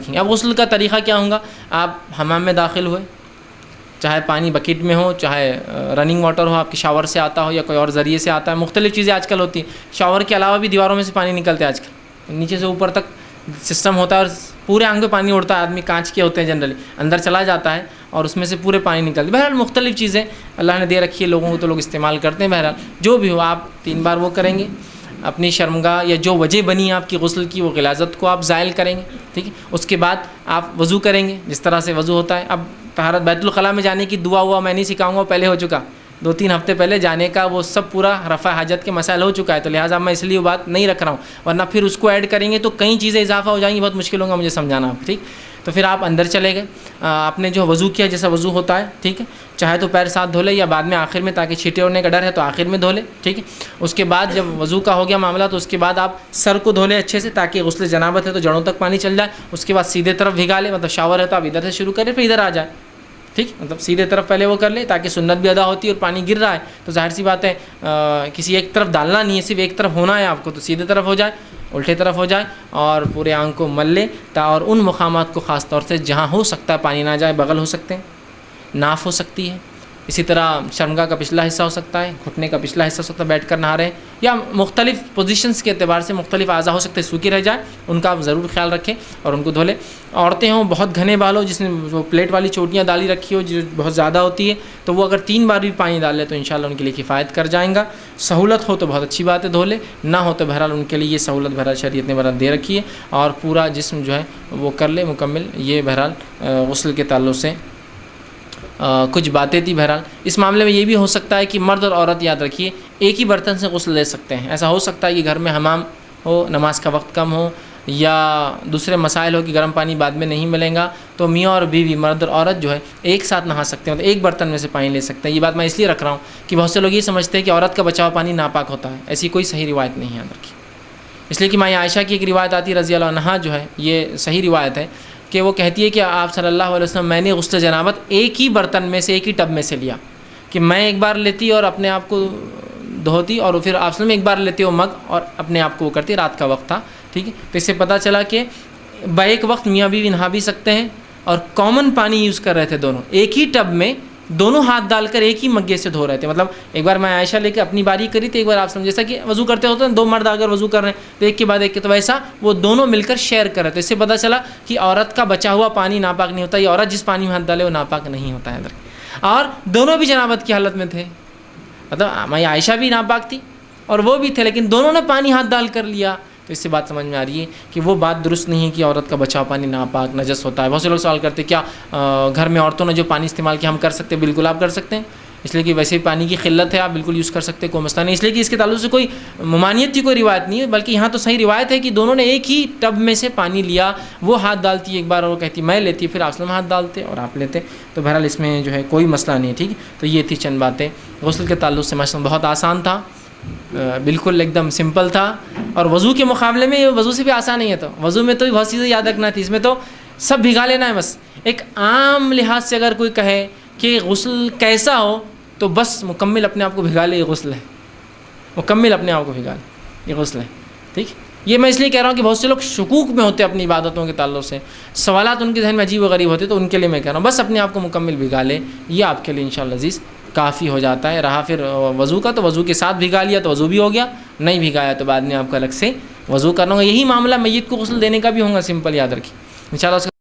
رکھیں گے. اب غسل کا طریقہ کیا ہوگا؟ آپ حمام میں داخل ہوئے، چاہے پانی بکیٹ میں ہو، چاہے رننگ واٹر ہو، آپ کے شاور سے آتا ہو یا کوئی اور ذریعے سے آتا ہے. مختلف چیزیں آج کل ہوتی ہیں. شاور کے علاوہ بھی دیواروں میں سے پانی نکلتے ہیں آج کل، نیچے سے اوپر تک سسٹم ہوتا ہے اور پورے آنگ پہ پانی اڑتا ہے. آدمی کانچ کے ہوتے ہیں جنرلی، اندر چلا جاتا ہے اور اس میں سے پورے پانی نکلتے. بہرحال مختلف چیزیں اللہ نے دے رکھی ہے لوگوں کو، تو لوگ استعمال کرتے ہیں. بہرحال جو بھی ہو، آپ 3 بار وہ کریں گے. اپنی شرمگاہ یا جو وجہ بنی آپ کی غسل کی، وہ غلاظت کو آپ زائل کریں گے. ٹھیک ہے. اس کے بعد آپ وضو کریں گے جس طرح سے وضو ہوتا ہے. اب طہارت بیت الخلاء میں جانے کی دعا ہوا میں نہیں سکھاؤں گا، پہلے ہو چکا 2-3 ہفتے پہلے جانے کا، وہ سب پورا رفع حاجت کے مسائل ہو چکا ہے. تو لہٰذا میں اس لیے وہ بات نہیں رکھ رہا ہوں، ورنہ پھر اس کو ایڈ کریں گے تو کئی چیزیں اضافہ ہو جائیں گی، بہت مشکل ہوگا مجھے سمجھانا آپ. ٹھیک. تو پھر آپ اندر چلے گئے، آپ نے جو وضو کیا جیسا وضو ہوتا ہے، ٹھیک ہے، چاہے تو پیر ساتھ دھو لے یا بعد میں آخر میں، تاکہ چھینٹے ہونے کا ڈر ہے تو آخر میں دھو لے. ٹھیک ہے. اس کے بعد جب وضو کا ہو گیا معاملہ، تو اس کے بعد آپ سر کو دھو لیں اچھے سے، تاکہ غسل جنابت ہے تو جڑوں تک پانی چل جائے. اس کے بعد سیدھے طرف بھگا لیں، مطلب شاور ہے تو آپ ادھر سے شروع کریں پھر ادھر آ جائے. ٹھیک. مطلب سیدھے طرف پہلے وہ کر لیں تاکہ سنت بھی ادا ہوتی ہے، اور پانی گر رہا ہے تو ظاہر سی بات ہے کسی ایک طرف ڈالنا نہیں ہے، صرف ایک طرف ہونا ہے آپ کو. تو سیدھے طرف ہو جائے، الٹے طرف ہو جائے، اور پورے آنگ کو مل لے. اور ان مقامات کو خاص طور سے جہاں ہو سکتا ہے پانی نہ جائے، بغل ہو سکتے ہیں، ناف ہو سکتی ہے، اسی طرح شرمگاہ کا پچھلا حصہ ہو سکتا ہے، گھٹنے کا پچھلا حصہ ہو سکتا ہے بیٹھ کر نہا رہے ہیں، یا مختلف پوزیشنز کے اعتبار سے مختلف اعضاء ہو سکتے ہیں سوکھی رہ جائے، ان کا آپ ضرور خیال رکھیں اور ان کو دھو لیں. عورتیں ہوں بہت گھنے بال ہو، جس نے وہ پلیٹ والی چوٹیاں ڈالی رکھی ہو جو بہت زیادہ ہوتی ہے، تو وہ اگر 3 بار بھی پانی ڈال لے تو انشاءاللہ ان کے لیے کفایت کر جائیں گا. سہولت ہو تو بہت اچھی بات ہے، دھو لے. نہ ہو تو بہرحال ان کے لیے یہ سہولت بہرحال شریعت نے بہرحال دے رکھی ہے، اور پورا جسم جو ہے وہ کر لے مکمل. یہ بہرحال غسل کے تعلق سے کچھ باتیں تھی. بہرحال اس معاملے میں یہ بھی ہو سکتا ہے کہ مرد اور عورت، یاد رکھیے، ایک ہی برتن سے غسل لے سکتے ہیں. ایسا ہو سکتا ہے کہ گھر میں حمام ہو، نماز کا وقت کم ہو، یا دوسرے مسائل ہو کہ گرم پانی بعد میں نہیں ملیں گا، تو میاں اور بیوی، مرد اور عورت جو ہے ایک ساتھ نہا سکتے ہیں، تو ایک برتن میں سے پانی لے سکتے ہیں. یہ بات میں اس لیے رکھ رہا ہوں کہ بہت سے لوگ یہ سمجھتے ہیں کہ عورت کا بچا ہوا پانی ناپاک ہوتا ہے. ایسی کوئی صحیح روایت نہیں ہے یاد رکھیے. اس لیے کہ ماں عائشہ کی ایک روایت آتی رضی اللہ عنہا، جو ہے یہ صحیح روایت ہے، کہ وہ کہتی ہے کہ آپ صلی اللہ علیہ وسلم، میں نے غسل جنابت ایک ہی برتن میں سے، ایک ہی ٹب میں سے لیا، کہ میں ایک بار لیتی اور اپنے آپ کو دھوتی، اور پھر آپ میں ایک بار لیتے وہ مگ اور اپنے آپ کو وہ کرتی. رات کا وقت تھا. ٹھیک ہے. تو اس سے پتہ چلا کہ بیک وقت میاں بیوی نہا بھی سکتے ہیں، اور کامن پانی یوز کر رہے تھے دونوں، ایک ہی ٹب میں دونوں ہاتھ ڈال کر ایک ہی مگے سے دھو رہے تھے. مطلب ایک بار میں عائشہ لے کے اپنی باری کری تھی، ایک بار آپ سمجھ جیسا کہ وضو کرتے ہوتے ہیں 2 مرد اگر وضو کر رہے ہیں تو ایک کے بعد ایک کے، تو ویسا وہ دونوں مل کر شیئر کر رہے تھے. اس سے پتہ چلا کہ عورت کا بچا ہوا پانی ناپاک نہیں ہوتا، یہ عورت جس پانی میں ہاتھ ڈالے وہ ناپاک نہیں ہوتا ہے. اور دونوں بھی جنابت کی حالت میں تھے، مطلب میں عائشہ بھی ناپاک تھی اور وہ بھی تھے، لیکن دونوں نے پانی ہاتھ ڈال کر لیا. تو اس سے بات سمجھ میں آ رہی ہے کہ وہ بات درست نہیں ہے کہ عورت کا بچا ہوا پانی ناپاک نجس ہوتا ہے. بہت سے لوگ سوال کرتے ہیں کیا گھر میں عورتوں نے جو پانی استعمال کیا ہم کر سکتے ہیں؟ بالکل آپ کر سکتے ہیں، اس لیے کہ ویسے پانی کی قلت ہے، آپ بالکل یوز کر سکتے ہیں، کوئی مسئلہ نہیں. اس لیے کہ اس کے تعلق سے کوئی ممانعت کی کوئی روایت نہیں ہے، بلکہ یہاں تو صحیح روایت ہے کہ دونوں نے ایک ہی ٹب میں سے پانی لیا. وہ ہاتھ ڈالتی ایک بار اور وہ کہتی میں لیتی، پھر آپ ہاتھ ڈالتے اور آپ لیتے. تو بہرحال اس میں جو ہے کوئی مسئلہ نہیں ہے. ٹھیک ہے. تو یہ تھی چند باتیں غسل کے تعلق سے. مسئلہ بہت آسان تھا، بالکل ایک دم سمپل تھا، اور وضو کے مقابلے میں وضو سے بھی آسان نہیں ہے. تو وضو میں تو بہت چیزیں یاد رکھنا تھی، اس میں تو سب بھگا لینا ہے بس. ایک عام لحاظ سے اگر کوئی کہے کہ غسل کیسا ہو تو بس مکمل اپنے آپ کو بھگا لے، یہ غسل ہے. مکمل اپنے آپ کو بھگا لے، یہ غسل ہے. ٹھیک. یہ میں اس لیے کہہ رہا ہوں کہ بہت سے لوگ شکوک میں ہوتے ہیں اپنی عبادتوں کے تعلق سے، سوالات ان کے ذہن میں عجیب و غریب ہوتے، تو ان کے لیے میں کہہ رہا ہوں بس اپنے آپ کو مکمل بھگا لے. یہ آپ کے لیے انشاءاللہ عزیز کافی ہو جاتا ہے. رہا پھر وضو کا، تو وضو کے ساتھ بھگا لیا تو وضو بھی ہو گیا، نہیں بھگایا تو بعد میں آپ کا الگ سے وضو کرنا ہوگا. یہی معاملہ میت کو غسل دینے کا بھی ہوگا، سمپل یاد رکھیے انشاءاللہ.